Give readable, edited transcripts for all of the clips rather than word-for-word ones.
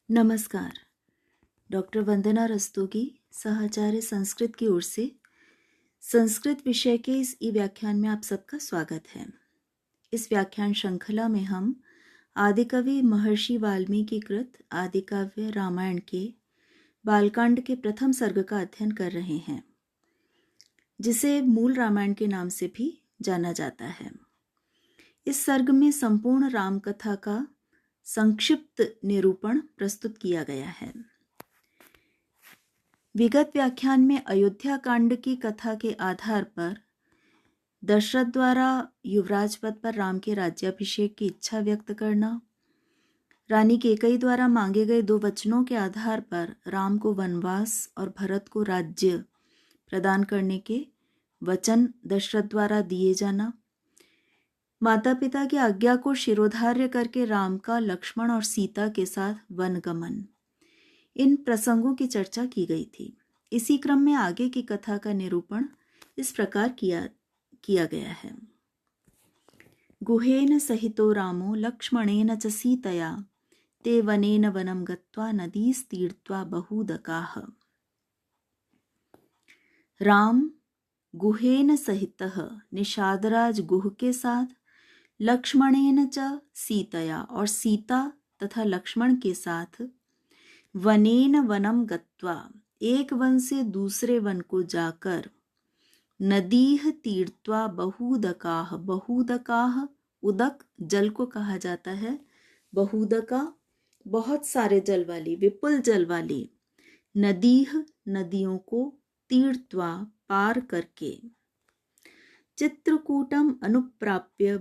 नमस्कार। डॉक्टर वंदना रस्तोगी, सहआचार्य संस्कृत की ओर से संस्कृत विषय के इस व्याख्यान में आप सबका स्वागत है। इस व्याख्यान श्रृंखला में हम आदिकवि महर्षि वाल्मीकि कृत आदिकाव्य रामायण के बालकांड के प्रथम सर्ग का अध्ययन कर रहे हैं, जिसे मूल रामायण के नाम से भी जाना जाता है। इस सर्ग में संपूर्ण राम कथा का संक्षिप्त निरूपण प्रस्तुत किया गया है। विगत व्याख्यान में अयोध्या कांड की कथा के आधार पर दशरथ द्वारा युवराज पद पर राम के राज्याभिषेक की इच्छा व्यक्त करना, रानी कैकेयी द्वारा मांगे गए 2 वचनों के आधार पर राम को वनवास और भरत को राज्य प्रदान करने के वचन दशरथ द्वारा दिए जाना, माता पिता की आज्ञा को शिरोधार्य करके राम का लक्ष्मण और सीता के साथ वनगमन, इन प्रसंगों की चर्चा की गई थी। इसी क्रम में आगे की कथा का निरूपण इस प्रकार किया गया है। गुहेन सहितो रामो लक्ष्मणेन च सीतया ते वनेन वनं गत्वा नदीस्तीर्त्वा बहुदकाः। राम गुहेन सहितः निषादराज गुह के साथ, लक्ष्मणेन च सीतया और सीता तथा लक्ष्मण के साथ, वनेन वनम गत्वा एक वन से दूसरे वन को जाकर, नदीह तीर्त्वा बहुदकाः, बहुदकाः उदक जल को कहा जाता है, बहुदका बहुत सारे जल वाली, विपुल जल वाली, नदीह नदियों को, तीर्त्वा पार करके, चित्रकूटम अनुप्राप्य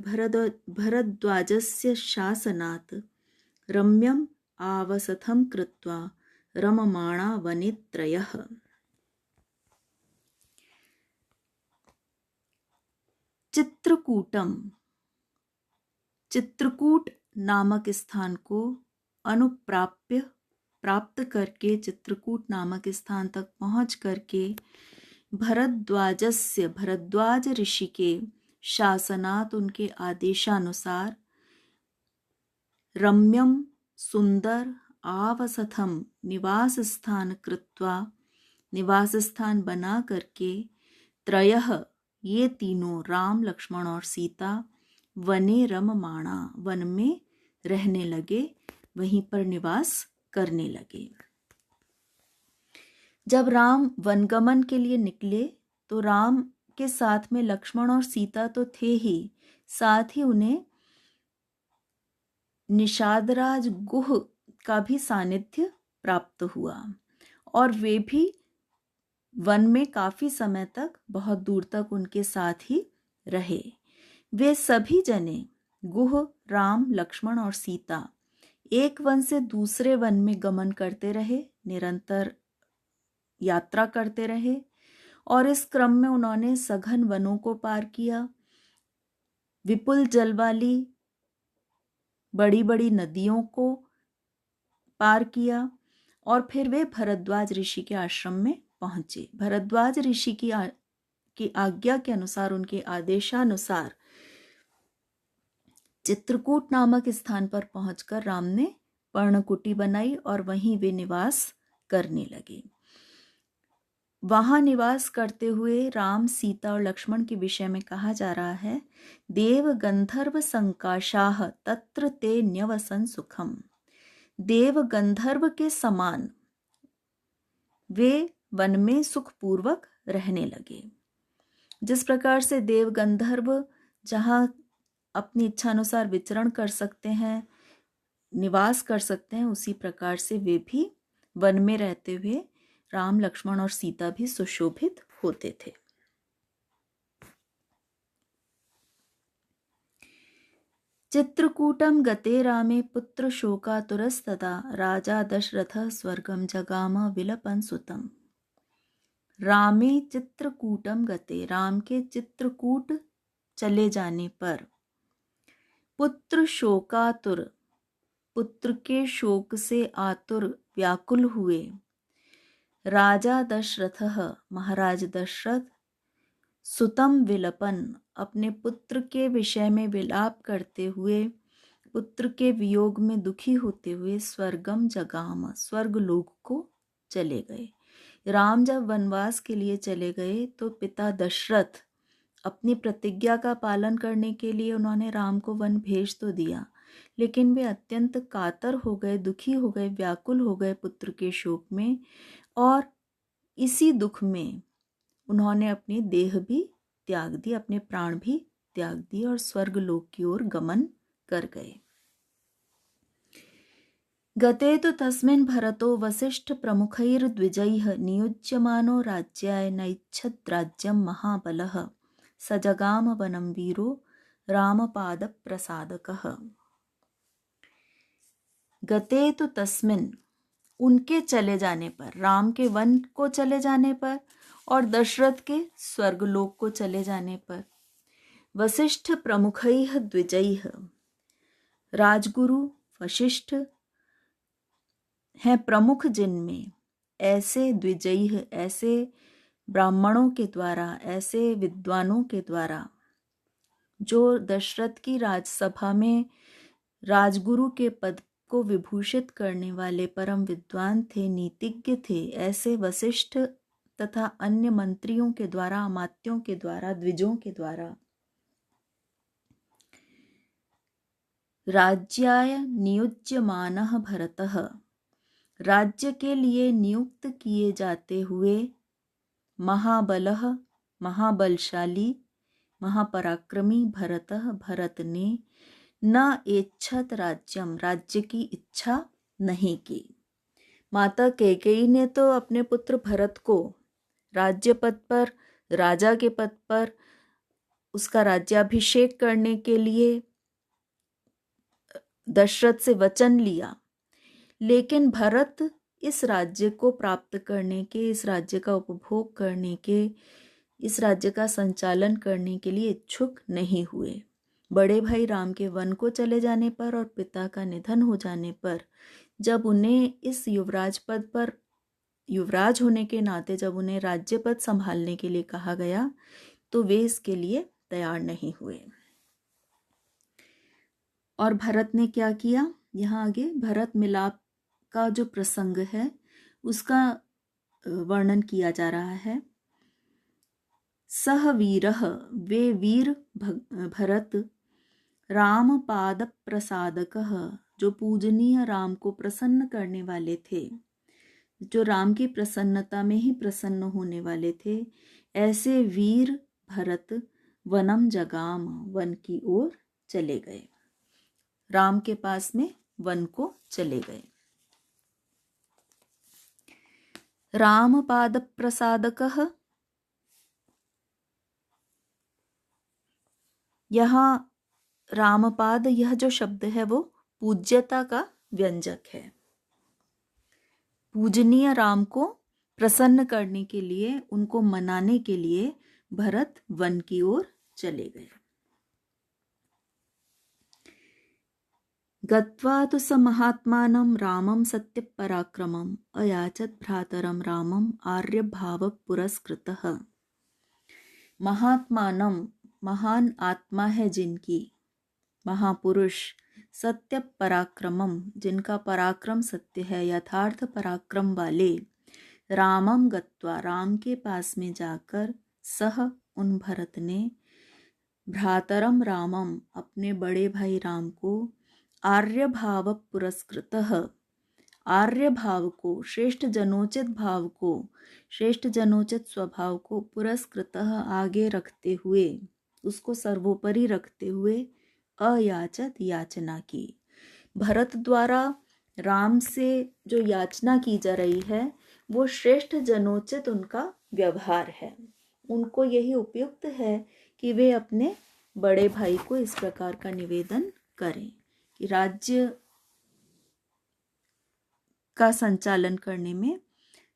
भरद्वाजस्य शासनात् रम्यम आवसथम कृत्वा रममाणा वनेत्रयः। चित्रकूट नामक स्थान को अनुप्राप्य प्राप्त करके, चित्रकूट नामक स्थान तक पहुंच करके, भरद्वाज ऋषि के शासनात उनके आदेशानुसार, रम्यम सुंदर, आवसथम निवास स्थान कृत्वा निवास स्थान बना करके, त्रयः ये तीनों राम लक्ष्मण और सीता, वने रममाणा वन में रहने लगे, वहीं पर निवास करने लगे। जब राम वनगमन के लिए निकले तो राम के साथ में लक्ष्मण और सीता तो थे ही, साथ ही उन्हें निषादराज गुह का भी सानिध्य प्राप्त हुआ और वे भी वन में काफी समय तक, बहुत दूर तक उनके साथ ही रहे। वे सभी जने, गुह, राम, लक्ष्मण और सीता, एक वन से दूसरे वन में गमन करते रहे, निरंतर यात्रा करते रहे और इस क्रम में उन्होंने सघन वनों को पार किया, विपुल जल वाली बड़ी बड़ी नदियों को पार किया और फिर वे भरद्वाज ऋषि के आश्रम में पहुंचे। भरद्वाज ऋषि की आज्ञा के अनुसार, उनके आदेशानुसार चित्रकूट नामक स्थान पर पहुंचकर राम ने पर्णकुटी बनाई और वहीं वे निवास करने लगे। वहां निवास करते हुए राम, सीता और लक्ष्मण के विषय में कहा जा रहा है, देव गंधर्व संकाशाह तत्र ते न्यवसन सुखम। देव गंधर्व के समान वे वन में सुखपूर्वक रहने लगे। जिस प्रकार से देव गंधर्व जहाँ अपनी इच्छा अनुसार विचरण कर सकते हैं, निवास कर सकते हैं, उसी प्रकार से वे भी वन में रहते हुए राम, लक्ष्मण और सीता भी सुशोभित होते थे। चित्रकूटम गते रामे पुत्र शोकातुरस्तदा राजा दशरथः स्वर्गम जगाम विलपन सुतम। रामे चित्रकूटम गते, राम के चित्रकूट चले जाने पर, पुत्र शोकातुर, पुत्र के शोक से आतुर व्याकुल हुए, राजा दशरथः, महाराज दशरथ, सुतम विलपन, अपने पुत्र के विषय में विलाप करते हुए, पुत्र के वियोग में दुखी होते हुए स्वर्गम जगाम, स्वर्ग लोक को चले गए। राम जब वनवास के लिए चले गए तो पिता दशरथ अपनी प्रतिज्ञा का पालन करने के लिए उन्होंने राम को वन भेज तो दिया, लेकिन वे अत्यंत कातर हो गए, दुखी हो गए, व्याकुल हो गए पुत्र के शोक में, और इसी दुख में उन्होंने अपनी देह भी त्याग दी, अपने प्राण भी त्याग दिए और स्वर्ग लोक की ओर गमन कर गए। गते तो तस्मिन् भरतो वसिष्ठ प्रमुखैर्द्विजैः नियुज्यमानो राज्याय नैच्छद् राज्यं महाबलः सजगाम वनं वीरो रामपाद प्रसादकः। गते तो तस्मिन्, उनके चले जाने पर, राम के वन को चले जाने पर और दशरथ के स्वर्गलोक को चले जाने पर, वसिष्ठ प्रमुखैः द्विजैः, राजगुरु वशिष्ठ हैं प्रमुख, जिनमें ऐसे द्विजैः, ऐसे ब्राह्मणों के द्वारा, ऐसे विद्वानों के द्वारा जो दशरथ की राजसभा में राजगुरु के पद को विभूषित करने वाले परम विद्वान थे, नीतिज्ञ थे, ऐसे वशिष्ठ तथा अन्य मंत्रियों के द्वारा, अमात्यों के द्वारा, द्विजों के द्वारा राज्याय नियुज्यमानः भरतः, राज्य के लिए नियुक्त किए जाते हुए, महाबलः, महाबलशाली, महापराक्रमी भरतः, भरत ने न एच्छत राज्यम, राज्य की इच्छा नहीं की। माता कैकेयी ने तो अपने पुत्र भरत को राज्य पद पर, राजा के पद पर उसका राज्याभिषेक करने के लिए दशरथ से वचन लिया, लेकिन भरत इस राज्य को प्राप्त करने के, इस राज्य का उपभोग करने के, इस राज्य का संचालन करने के लिए इच्छुक नहीं हुए। बड़े भाई राम के वन को चले जाने पर और पिता का निधन हो जाने पर, जब उन्हें इस युवराज पद पर, युवराज होने के नाते जब उन्हें राज्य पद संभालने के लिए कहा गया, तो वे इसके लिए तैयार नहीं हुए। और भरत ने क्या किया, यहाँ आगे भरत मिलाप का जो प्रसंग है उसका वर्णन किया जा रहा है। सह वीरः, वे वीर भरत, राम पाद प्रसादकः, जो पूजनीय राम को प्रसन्न करने वाले थे, जो राम की प्रसन्नता में ही प्रसन्न होने वाले थे, ऐसे वीर भरत वनम जगाम, वन की ओर चले गए, राम के पास में वन को चले गए। रामपाद प्रसादकः, यहाँ रामपाद, यह जो शब्द है वो पूज्यता का व्यंजक है। पूजनीय राम को प्रसन्न करने के लिए, उनको मनाने के लिए भरत वन की ओर चले गए। गत्वा तु स महात्मानं रामं सत्य पराक्रमम् अयाचत भ्रातरं रामं आर्यभाव पुरस्कृतः। महात्मानं, महान आत्मा है जिनकी, महापुरुष, सत्य पराक्रमम, जिनका पराक्रम सत्य है, यथार्थ पराक्रम वाले, रामम गत्वा, राम के पास में जाकर, सह, उन भरत ने, भ्रातरम रामम, अपने बड़े भाई राम को, आर्य भाव पुरस्कृतः, आर्य भाव को, श्रेष्ठ जनोचित भाव को, श्रेष्ठ जनोचित स्वभाव को, पुरस्कृतः, आगे रखते हुए, उसको सर्वोपरि रखते हुए, अयाचत, याचना की। भरत द्वारा राम से जो याचना की जा रही है वो श्रेष्ठ जनोचित उनका व्यवहार है। उनको यही उपयुक्त है कि वे अपने बड़े भाई को इस प्रकार का निवेदन करें कि राज्य का संचालन करने में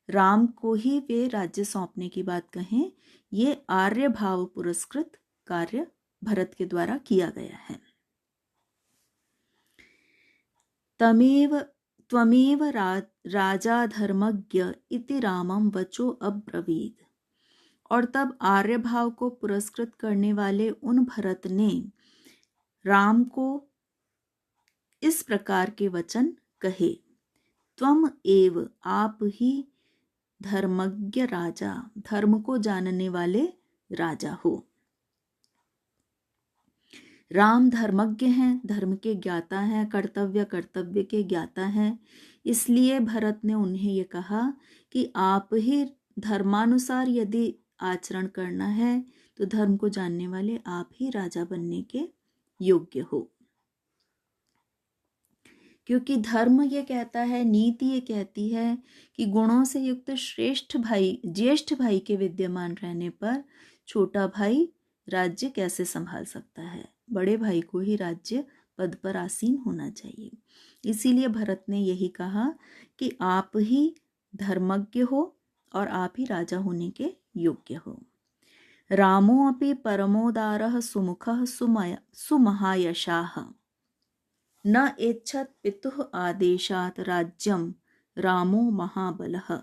राम को ही वे राज्य सौंपने की बात कहें। ये आर्य भाव पुरस्कृत कार्य भरत के द्वारा किया गया है। त्वमेव राजा धर्मज्ञ इति रामम वचो अब्रवीत। और तब आर्य भाव को पुरस्कृत करने वाले उन भरत ने राम को इस प्रकार के वचन कहे। त्वम एव, आप ही धर्मज्ञ राजा, धर्म को जानने वाले राजा हो। राम धर्मज्ञ हैं, धर्म के ज्ञाता हैं, कर्तव्य के ज्ञाता हैं। इसलिए भरत ने उन्हें ये कहा कि आप ही धर्मानुसार यदि आचरण करना है तो धर्म को जानने वाले आप ही राजा बनने के योग्य हो। क्योंकि धर्म ये कहता है, नीति ये कहती है कि गुणों से युक्त श्रेष्ठ भाई, ज्येष्ठ भाई के विद्यमान रहने पर छोटा भाई राज्य कैसे संभाल सकता है। बड़े भाई को ही राज्य पद पर आसीन होना चाहिए। इसीलिए भरत ने यही कहा कि आप ही धर्मज्ञ हो और आप ही राजा होने के योग्य हो। रामो अपि परमोदारः सुमुखः सुमहायशाः न एच्छत् पितुः आदेशात् राज्यम रामो महाबलः।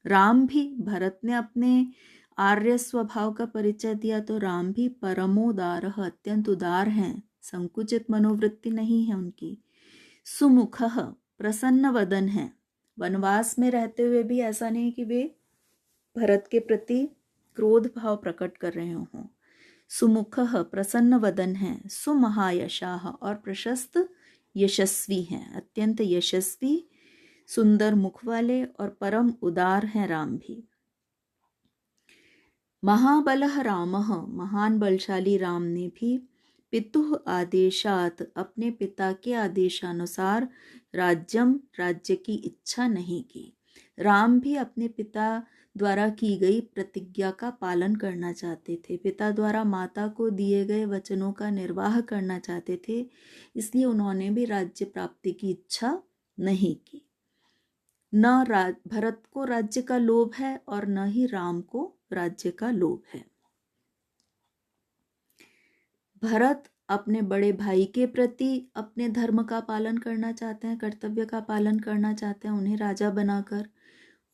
राम भी, भरत ने अपने आर्य स्वभाव का परिचय दिया तो राम भी परमोदारः, अत्यंत उदार हैं, संकुचित मनोवृत्ति नहीं है उनकी। सुमुखः, प्रसन्न वदन है, वनवास में रहते हुए भी ऐसा नहीं कि वे भरत के प्रति क्रोध भाव प्रकट कर रहे हों। सुमुखः, प्रसन्न वदन है, सुमहायशाः, और प्रशस्त यशस्वी हैं, अत्यंत यशस्वी सुंदर मुख वाले और परम उदार हैं राम भी। महाबलः रामः, महान बलशाली राम ने भी पितुः आदेशात, अपने पिता के आदेशानुसार राज्यम, राज्य की इच्छा नहीं की। राम भी अपने पिता द्वारा की गई प्रतिज्ञा का पालन करना चाहते थे, पिता द्वारा माता को दिए गए वचनों का निर्वाह करना चाहते थे। इसलिए उन्होंने भी राज्य प्राप्ति की इच्छा नहीं की। न भरत को राज्य का लोभ है और न ही राम को राज्य का लोभ है। भरत अपने बड़े भाई के प्रति अपने धर्म का पालन करना चाहते हैं, कर्तव्य का पालन करना चाहते हैं उन्हें राजा बनाकर,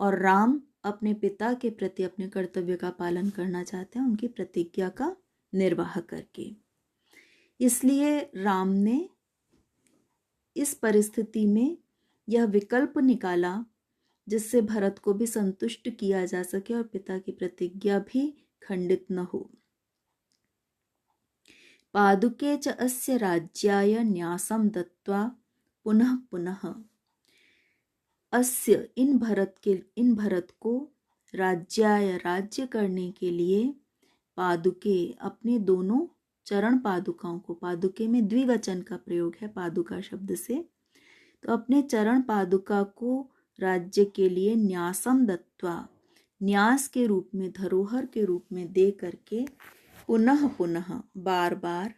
और राम अपने पिता के प्रति अपने कर्तव्य का पालन करना चाहते हैं उनकी प्रतिज्ञा का निर्वाह करके। इसलिए राम ने इस परिस्थिति में यह विकल्प निकाला जिससे भरत को भी संतुष्ट किया जा सके और पिता की प्रतिज्ञा भी खंडित न हो। पादुके च अस्य राज्याय न्यासम दत्वा पुनः पुनः, अस्य, इन भरत को राज्याय, राज्य करने के लिए, पादुके, अपने दोनों चरण पादुकाओं को, पादुके में द्विवचन का प्रयोग है पादुका शब्द से, तो अपने चरण पादुका को राज्य के लिए न्यासम दत्वा, न्यास के रूप में, धरोहर के रूप में दे करके, पुनः पुनः, बार बार,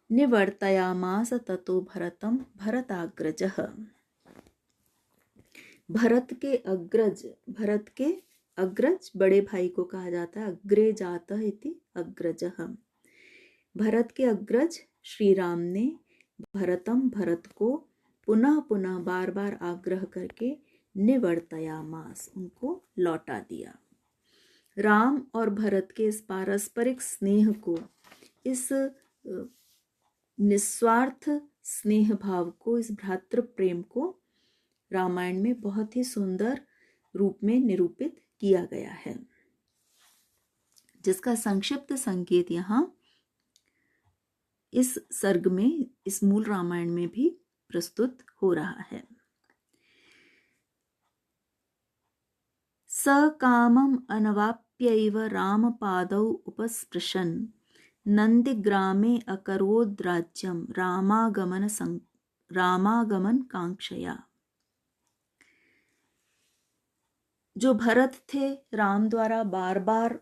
निवर्तयामास ततो भरतम भरताग्रजः, भरत के अग्रज बड़े भाई को कहा जाता है, अग्रे जातः इति अग्रजः। भरत के अग्रज श्री राम ने भरतम, भरत को पुनः पुनः, बार बार आग्रह करके, निवर्तयामास, उनको लौटा दिया। राम और भरत के इस पारस्परिक स्नेह को, इस निस्वार्थ स्नेह भाव को, इस भ्रातृ प्रेम को रामायण में बहुत ही सुंदर रूप में निरूपित किया गया है, जिसका संक्षिप्त संकेत यहाँ इस सर्ग में, इस मूल रामायण में भी प्रस्तुत हो रहा है। स कामम अनवाप्यैव राम पादौ उपस्पृशन् नंदिग्रामे अकरोद् राज्यम रामागमन कांक्षया। जो भरत थे, राम द्वारा बार बार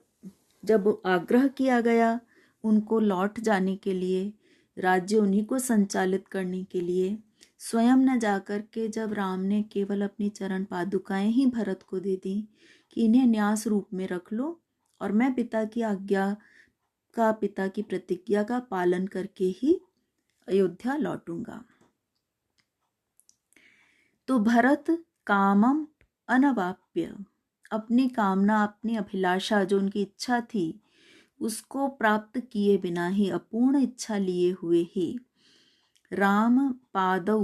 जब आग्रह किया गया उनको लौट जाने के लिए, राज्य उन्हीं को संचालित करने के लिए, स्वयं न जाकर के जब राम ने केवल अपनी चरण पादुकाएं ही भरत को दे दी कि इन्हें न्यास रूप में रख लो और मैं पिता की आज्ञा का, पिता की प्रतिज्ञा का पालन करके ही अयोध्या लौटूंगा। तो भरत कामम अनवाप्य, अपनी कामना, अपनी अभिलाषा, जो उनकी इच्छा थी, उसको प्राप्त किए बिना ही, अपूर्ण इच्छा लिए हुए ही, राम पादौ,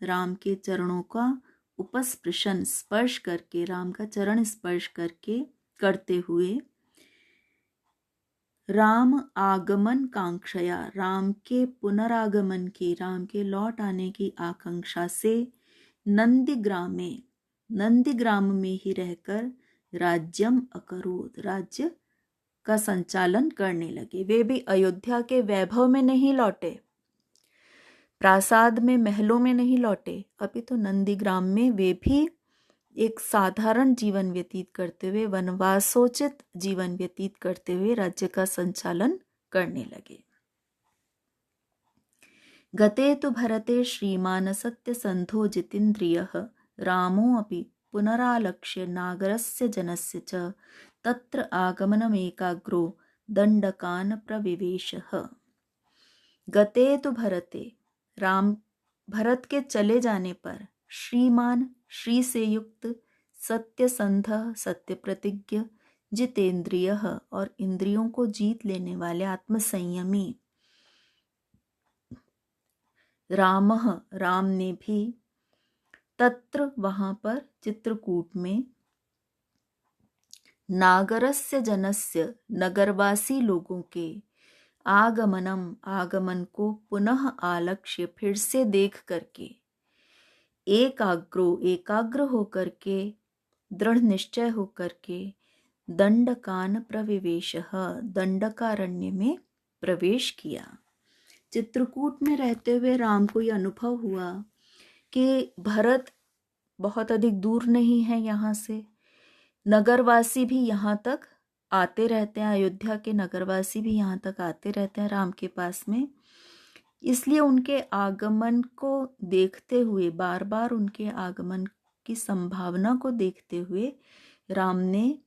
राम के चरणों का उपस्पृशन, स्पर्श करके, राम का चरण स्पर्श करके करते हुए, राम आगमन कांक्षया, राम के पुनरागमन की, राम के लौट आने की आकांक्षा से, नंदीग्रामे, नंदीग्राम में ही रहकर, राज्यम अकरोद, राज्य का संचालन करने लगे। वे भी अयोध्या के वैभव में नहीं लौटे, प्रासाद में, महलों में नहीं लौटे, अभी तो नंदीग्राम में वे भी एक साधारण जीवन व्यतीत करते हुए, वनवासोचित जीवन व्यतीत करते हुए राज्य का संचालन करने लगे। गते तु भरते श्रीमान सत्यसंधो जितेन्द्रियः, रामो अपि पुनरालक्ष्य नागरस्य जनस्य च तत्र आगमनमेकाग्रो दंडकान प्रविवेशः। गते तु भरते, राम भरत के चले जाने पर, श्रीमान, श्री से युक्त, सत्यसंध, सत्य प्रतिज्ञ, जितेंद्रिय, और इंद्रियों को जीत लेने वाले, आत्मसंयमी, रामः, राम ने भी, तत्र, वहां पर, चित्रकूट में, नागरस्य जनस्य, नगरवासी लोगों के, आगमनम, आगमन को, पुनः आलक्ष्य, फिर से देख करके, एकाग्रो, एकाग्र होकर के, दृढ़ निश्चय होकर के, दंडकान प्रविवेशः, दंडकारण्य में प्रवेश किया। चित्रकूट में रहते हुए राम को यह अनुभव हुआ कि भरत बहुत अधिक दूर नहीं है यहाँ से, नगरवासी भी यहाँ तक आते रहते हैं, अयोध्या के नगरवासी भी यहाँ तक आते रहते हैं राम के पास में, इसलिए उनके आगमन को देखते हुए, बार बार उनके आगमन की संभावना को देखते हुए, राम ने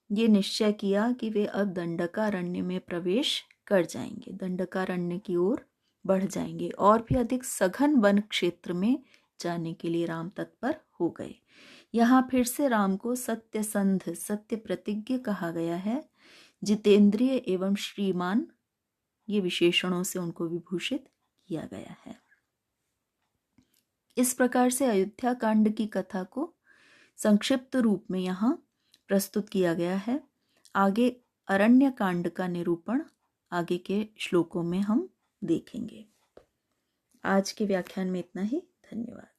ये निश्चय किया कि वे अब दंडकारण्य में प्रवेश कर जाएंगे, दंडकारण्य की ओर बढ़ जाएंगे, और भी अधिक सघन वन क्षेत्र में जाने के लिए राम तत्पर हो गए। यहाँ फिर से राम को सत्यसंध, सत्य प्रतिज्ञ कहा गया है, जितेंद्रिय एवं श्रीमान, ये विशेषणों से उनको विभूषित किया गया है। इस प्रकार से अयोध्या कांड की कथा को संक्षिप्त रूप में यहाँ प्रस्तुत किया गया है। आगे अरण्य कांड का निरूपण आगे के श्लोकों में हम देखेंगे। आज के व्याख्यान में इतना ही। धन्यवाद।